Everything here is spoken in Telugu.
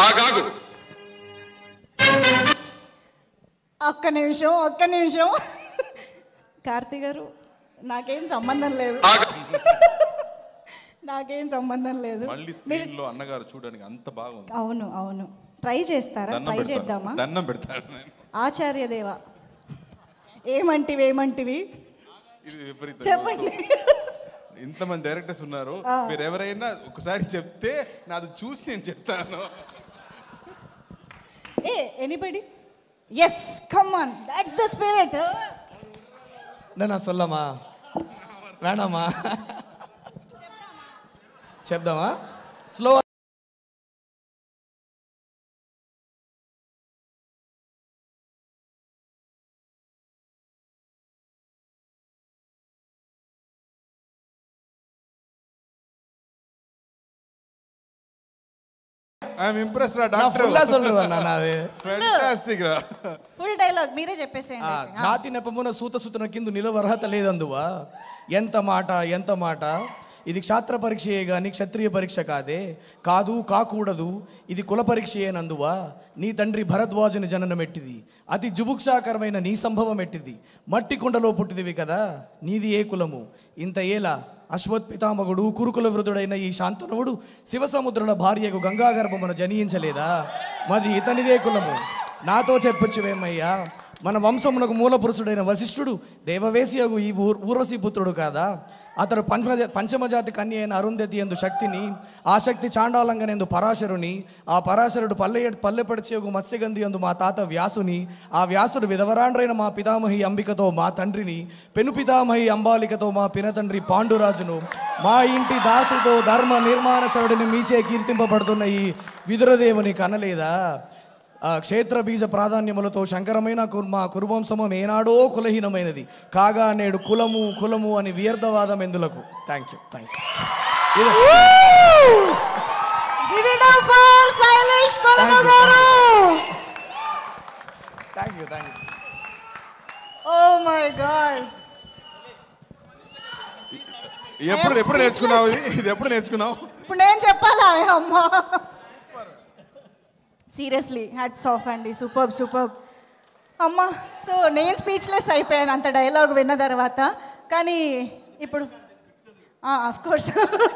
ఆగాగు. ఒక్క నిమిషం కార్తీ గారు, నాకేం సంబంధం లేదు. నాకేం సంబంధం లేదు. మళ్ళీ స్క్రీన్ లో అన్నగారు చూడడానికి అంత బాగుంది. అవును ట్రై చేస్తారా? ట్రై చేద్దామా? దండం పెడతారు. ఆచార్య దేవ ఏమంటివి ఇది విపరీతం. చెప్పండి. ఇంతమంది డైరెక్టర్స్ ఉన్నారు, మీరు ఎవరైనా ఒకసారి చెప్తే నాది చూసి నేను చెప్తాను. Anybody? Yes, come on, that's the spirit. நான் சொல்லமா வேணாமா? చెప్దామా? స్లో. ఐఎమ్ ఇంప్రెస్డ్ రా நான் డాక్టర్. ఫుల్లా சொல்றேன் நான் அது. ఫ్యాంటాస్టిక్ రా. ఫుల్ డైలాగ్ మీరే చెప్పేసేయండి. జాతి నెపమున సూత కింద నిలవరహత లేదందువా. ఎంత మాట. ఇది క్షాత్ర పరీక్షయే గాని క్షత్రియ పరీక్ష కాకూడదు. ఇది కుల పరీక్షయేనందువా. నీ తండ్రి భరద్వాజుని జననమెట్టిది, అతి జుభుక్షాకరమైన నీ సంభవం ఎట్టిది. మట్టి కుండలో పుట్టిదివి కదా, నీది ఏ కులము? ఇంత ఏలా అశ్వత్పితామగుడు కురుకుల వృధుడైన ఈ శాంతనువుడు శివసముద్రుల భార్యకు గంగాగర్భమున జనించలేదా? మది ఇతనిదే కులము. నాతో చెప్పొచ్చువేమయ్యా, మన వంశమునకు మూల పురుషుడైన వశిష్ఠుడు దేవవేశియగు ఈ ఊర్వశీ పుత్రుడు కాదా? అతడు పంచమజాతి కన్య అయిన అరుంధతి ఎందు శక్తిని, ఆ శక్తి చాండాలంగనందు పరాశరుని, ఆ పరాశరుడు పల్లెపడిచేగు మత్స్యగంధి ఎందు మా తాత వ్యాసుని, ఆ వ్యాసుడు విధవరాండ్రైన మా పితామహి అంబికతో మా తండ్రిని, పెను పితామహి అంబాలికతో మా పినతండ్రి పాండురాజును, మా ఇంటి దాసితో ధర్మ నిర్మాణచరుడిని మీచే కీర్తింపబడుతున్న ఈ విదురదేవుని కనలేదా? క్షేత్ర బీజ ప్రాధాన్యములతో శంకరమైన మా కురువంశమం ఏనాడో కులహీనమైనది కాగా నేడు కులము అని వ్యర్థవాదం ఎందులకు. Thank you. Oh my god. ఎప్పుడు నేర్చుకున్నావు ఇది? ఎప్పుడు నేర్చుకున్నావు? ఇప్పుడు నేను చెప్పాలా? అమ్మా, సీరియస్లీ హ్యాట్స్ ఆఫ్ అండి. సూపర్ అమ్మా. సో నేను స్పీచ్లెస్ అయిపోయాను అంత డైలాగ్ విన్న తర్వాత. కానీ ఇప్పుడు ఆఫ్ కోర్స్ లేదు.